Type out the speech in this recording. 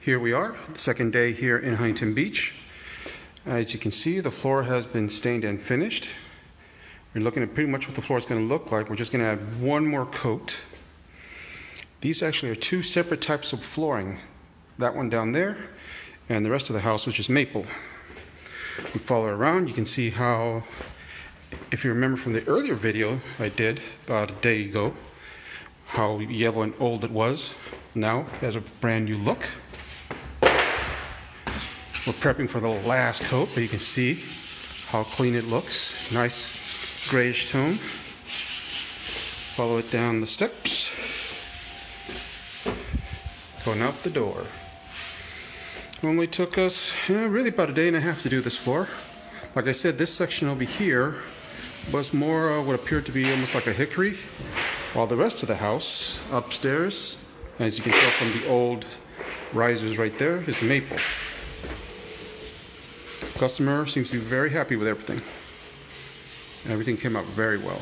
Here we are, the second day here in Huntington Beach. As you can see, the floor has been stained and finished. We're looking at pretty much what the floor is going to look like. We're just going to add one more coat. These actually are two separate types of flooring. That one down there, and the rest of the house, which is maple. We follow around, you can see how, if you remember from the earlier video I did about a day ago, how yellow and old it was. Now it has a brand new look. We're prepping for the last coat, but you can see how clean it looks. Nice grayish tone. Follow it down the steps. Going out the door. Only took us really about a day and a half to do this floor. Like I said, this section over here was more what appeared to be almost like a hickory, while the rest of the house upstairs, as you can tell from the old risers right there, is maple. Customer seems to be very happy with everything. Everything came out very well.